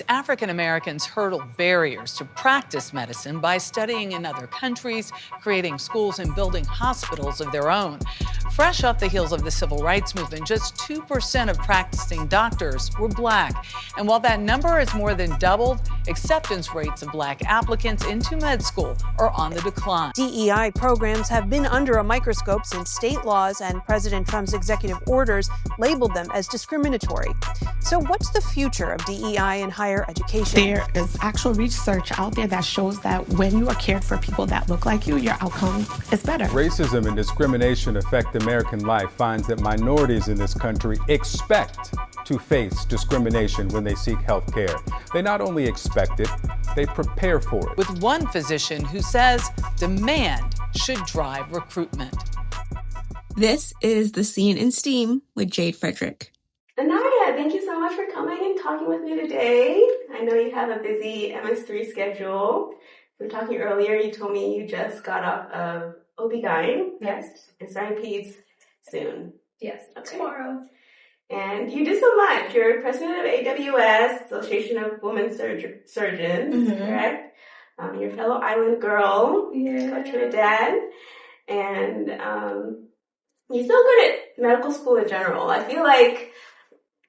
African Americans hurdle barriers to practice medicine by studying in other countries, creating schools, and building hospitals of their own. Fresh off the heels of the civil rights movement, just 2% of practicing doctors were Black. And while that number has more than doubled, acceptance rates of Black applicants into med school are on the decline. DEI programs have been under a microscope since state laws and President Trump's executive orders labeled them as discriminatory. So what's the future of DEI in higher education? There is actual research out there that shows that when you are cared for people that look like you, your outcome is better. Racism and discrimination affect American life finds that minorities in this country expect to face discrimination when they seek health care. They not only expect it, they prepare for it. With one physician who says demand should drive recruitment. This is The Scene in STEAM with Jade Frederick. Anaya, thank you so much for coming and talking with me today. I know you have a busy MS3 schedule. We were talking earlier, you told me you just got off of OB-GYN. Yes. And starting peds soon. Yes, Okay. tomorrow. And you do so much. You're president of AWS, Association of Women Surgeons, correct? You're a fellow island girl, Trinidad. And you're so good at medical school in general. I feel like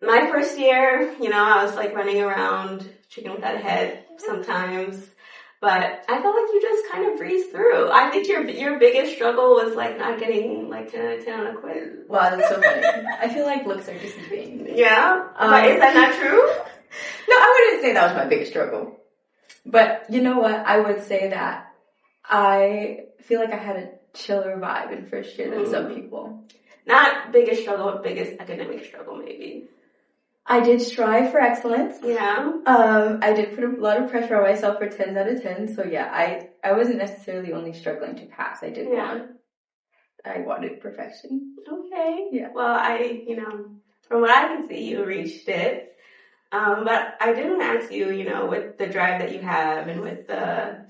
my first year, I was like running around chicken without a head sometimes, but I felt like you just kind of breezed through. I think your biggest struggle was like not getting like 10 out of 10 on a quiz. Wow, that's so funny. I feel like looks are deceiving. Yeah? But is that not true? No, I wouldn't say that was my biggest struggle. But you know what? I would say that I feel like I had a chiller vibe in first year than some people. Not biggest struggle, but biggest academic struggle maybe. I did strive for excellence. Yeah. I did put a lot of pressure on myself for 10 out of 10. So yeah, I wasn't necessarily only struggling to pass. I wanted perfection. Okay. Yeah. Well, from what I can see, you reached it. But I did want to ask you, with the drive that you have and with the,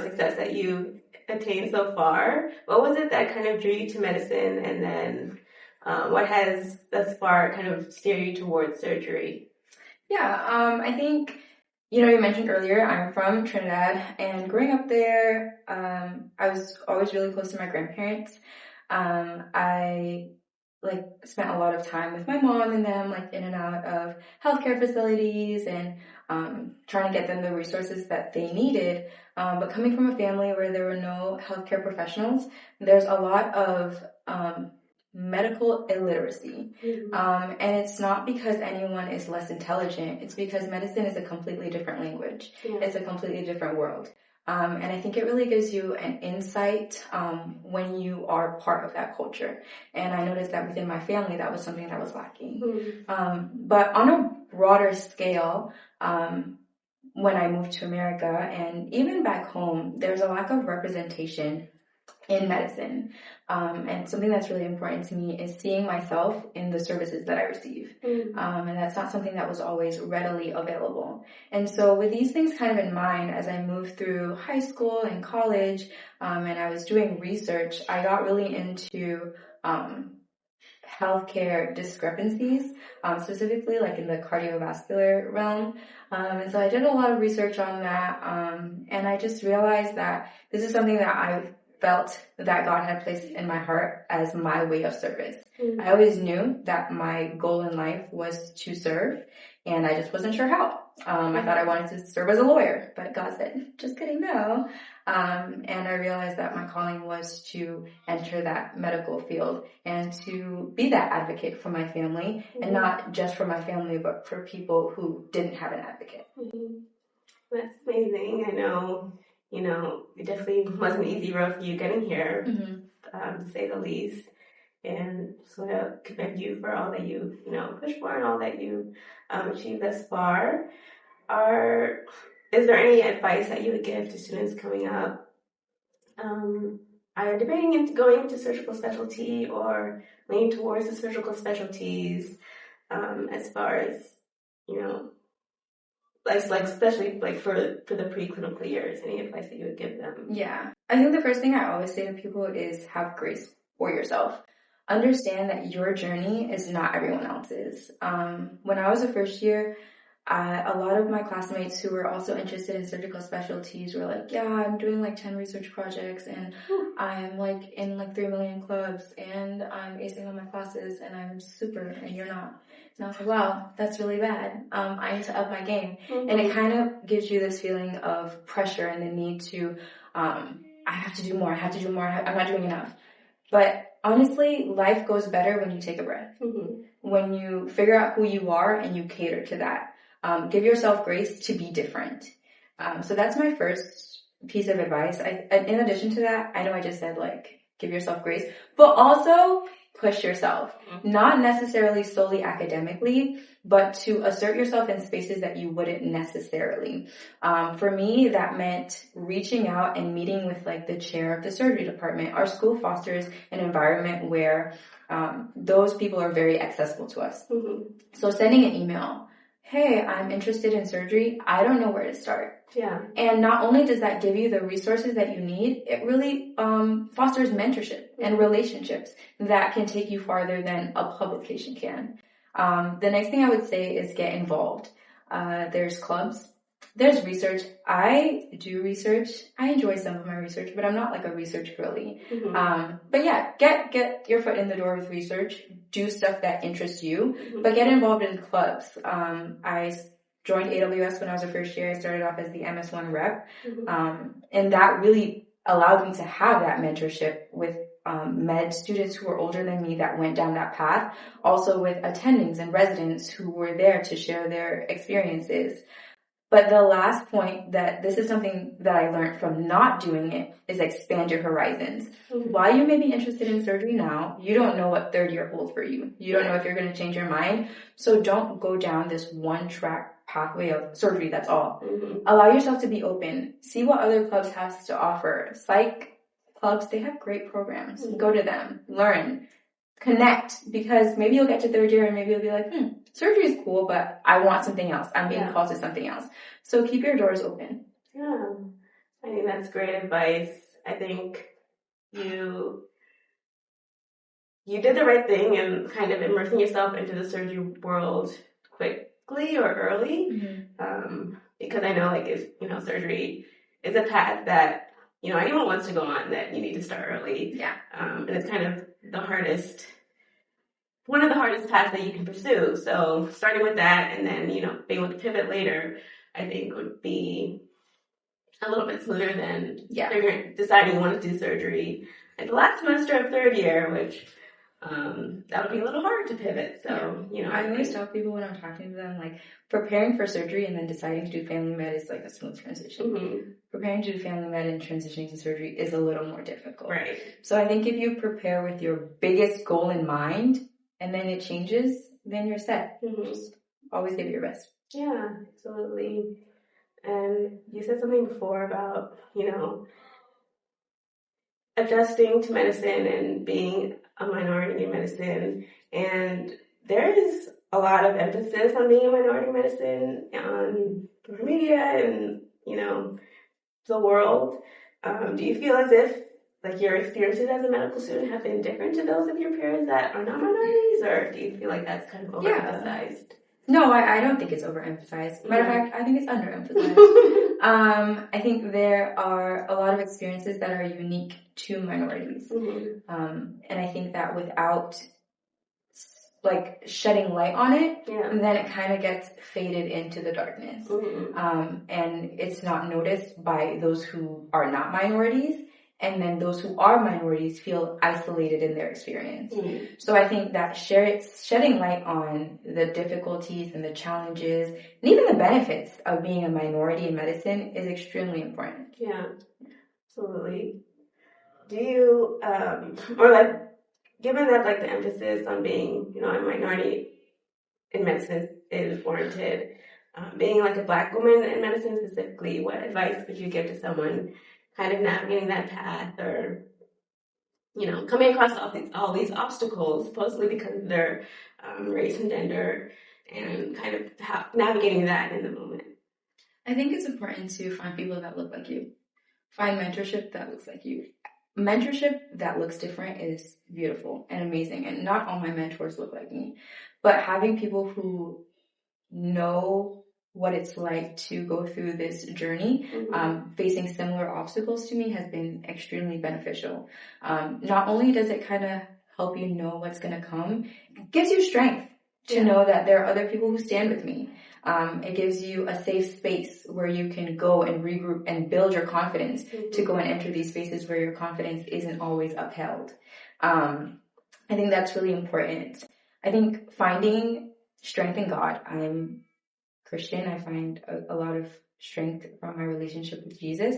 success that you attained so far, what was it that kind of drew you to medicine, and then what has thus far kind of steered you towards surgery? Yeah, I think, you mentioned earlier, I'm from Trinidad, and growing up there, I was always really close to my grandparents. I spent a lot of time with my mom and them, in and out of healthcare facilities and trying to get them the resources that they needed. But coming from a family where there were no healthcare professionals, there's a lot of medical illiteracy. And it's not because anyone is less intelligent. It's because medicine is a completely different language. Yeah. It's a completely different world. And I think it really gives you an insight when you are part of that culture. And I noticed that within my family, that was something that was lacking. But on a broader scale, when I moved to America and even back home, there's a lack of representation in medicine. And something that's really important to me is seeing myself in the services that I receive. And that's not something that was always readily available. And so with these things kind of in mind, as I moved through high school and college, and I was doing research, I got really into healthcare discrepancies, specifically in the cardiovascular realm. And so I did a lot of research on that. And I just realized that this is something that I felt that God had placed in my heart as my way of service. I always knew that my goal in life was to serve, and I just wasn't sure how. I thought I wanted to serve as a lawyer, but God said, just kidding, no. And I realized that my calling was to enter that medical field and to be that advocate for my family, and not just for my family, but for people who didn't have an advocate. That's amazing. I know, it definitely wasn't an easy road for you getting here, to say the least. And so I commend you for all that you, pushed for and all that you achieved thus far. Is there any advice that you would give to students coming up, either debating into going into surgical specialty or leaning towards the surgical specialties, as far as, especially for the preclinical years, any advice that you would give them? Yeah. I think the first thing I always say to people is have grace for yourself. Understand that your journey is not everyone else's. When I was a first year, A lot of my classmates who were also interested in surgical specialties were like, yeah, I'm doing like 10 research projects and I'm like in like 3 million clubs and I'm acing all my classes and I'm super and you're not. And I was like, wow, that's really bad. I need to up my game. And it kind of gives you this feeling of pressure and the need to, I have to do more, I'm not doing enough. But honestly, life goes better when you take a breath. When you figure out who you are and you cater to that. Give yourself grace to be different. So that's my first piece of advice. In addition to that, I know I just said like, give yourself grace, but also push yourself. Not necessarily solely academically, but to assert yourself in spaces that you wouldn't necessarily. For me, that meant reaching out and meeting with like the chair of the surgery department. Our school fosters an environment where those people are very accessible to us. So sending an email, hey, I'm interested in surgery. I don't know where to start. Yeah. And not only does that give you the resources that you need, it really fosters mentorship and relationships that can take you farther than a publication can. The next thing I would say is get involved. There's clubs. There's research. I do research. I enjoy some of my research, but I'm not like a research girly. But yeah, get your foot in the door with research. Do stuff that interests you, but get involved in clubs. I joined AWS when I was a first year. I started off as the MS1 rep. And that really allowed me to have that mentorship with med students who were older than me that went down that path. Also with attendings and residents who were there to share their experiences. But the last point that this is something that I learned from not doing it is expand your horizons. While you may be interested in surgery now, you don't know what third year holds for you. You don't know if you're going to change your mind. So don't go down this one track pathway of surgery, that's all. Allow yourself to be open. See what other clubs have to offer. Psych clubs, they have great programs. Go to them. Learn. Connect. Because maybe you'll get to third year and maybe you'll be like, surgery is cool, but I want something else. I'm being called to something else. So keep your doors open. Yeah, I think that's great advice. I think you did the right thing in kind of immersing yourself into the surgery world quickly or early. Because I know like if, surgery is a path that, anyone wants to go on, that you need to start early. Yeah. And it's kind of one of the hardest paths that you can pursue. So starting with that and then, being able to pivot later, I think would be a little bit smoother than deciding you want to do surgery at the last semester of third year, which that would be a little hard to pivot. So, I always tell people when I'm talking to them, like preparing for surgery and then deciding to do family med is like a smooth transition. Preparing to do family med and transitioning to surgery is a little more difficult. Right. So I think if you prepare with your biggest goal in mind and then it changes, then you're set. Just always give it your best. Yeah, absolutely. And you said something before about, adjusting to medicine and being a minority in medicine. And there is a lot of emphasis on being a minority in medicine on social media and, the world. Do you feel as if like your experiences as a medical student have been different to those of your peers that are not minorities, or do you feel like that's kind of overemphasized? No, I don't think it's overemphasized. Matter of fact, I think it's underemphasized. I think there are a lot of experiences that are unique to minorities. And I think that without like shedding light on it, then it kind of gets faded into the darkness. And it's not noticed by those who are not minorities. And then those who are minorities feel isolated in their experience. So I think that shedding light on the difficulties and the challenges and even the benefits of being a minority in medicine is extremely important. Yeah, absolutely. Do you, or like, given that like the emphasis on being, a minority in medicine is warranted, being like a Black woman in medicine specifically, what advice would you give to someone kind of navigating that path, or, coming across all these obstacles, supposedly because of their race and gender, and kind of navigating that in the moment? I think it's important to find people that look like you. Find mentorship that looks like you. Mentorship that looks different is beautiful and amazing, and not all my mentors look like me. But having people who know what it's like to go through this journey, facing similar obstacles to me has been extremely beneficial. Not only does it kind of help you know what's going to come, it gives you strength to know that there are other people who stand with me. It gives you a safe space where you can go and regroup and build your confidence to go and enter these spaces where your confidence isn't always upheld. I think that's really important. I think finding strength in God. I'm Christian. I find a lot of strength from my relationship with Jesus.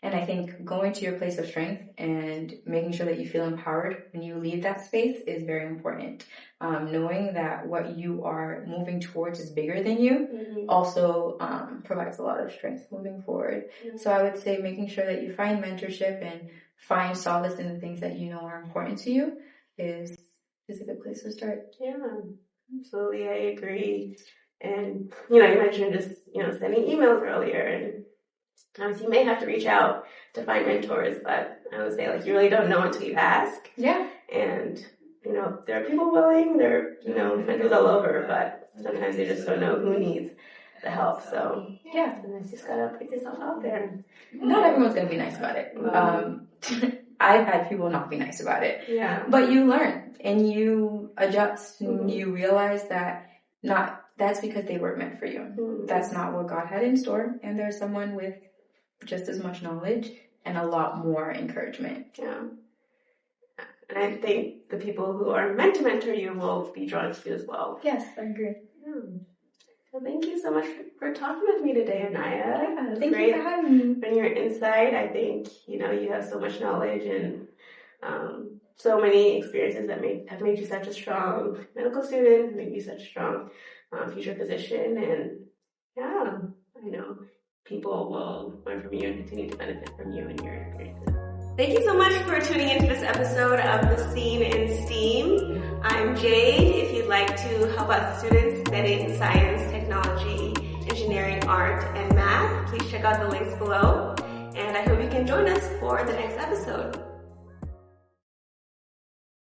And I think going to your place of strength and making sure that you feel empowered when you leave that space is very important. Knowing that what you are moving towards is bigger than you also provides a lot of strength moving forward. So I would say making sure that you find mentorship and find solace in the things that you know are important to you is a good place to start. Yeah, absolutely. I agree. And, you mentioned just, sending emails earlier, and obviously you may have to reach out to find mentors, but I would say, you really don't know until you ask. Yeah. And, there are people willing, there are, mentors all over, but sometimes they just don't know who needs the help. So, yeah. And I just gotta put yourself out there. Not everyone's gonna be nice about it. I've had people not be nice about it. Yeah. But you learn, and you adjust, and you realize that that's because they weren't meant for you. That's not what God had in store. And there's someone with just as much knowledge and a lot more encouragement. Yeah. And I think the people who are meant to mentor you will be drawn to you as well. Yes, I agree. Yeah. Well, thank you so much for talking with me today, Anaya. Yeah, thank you for having me. And your insight. I think, you have so much knowledge and so many experiences that have made you such a strong medical student, made you such a strong future physician, and I know people will learn from you and continue to benefit from you and your experiences. Thank you so much for tuning into this episode of The Scene in STEAM. I'm Jade. If you'd like to help out students studying science, technology, engineering, art, and math, please check out the links below. And I hope you can join us for the next episode.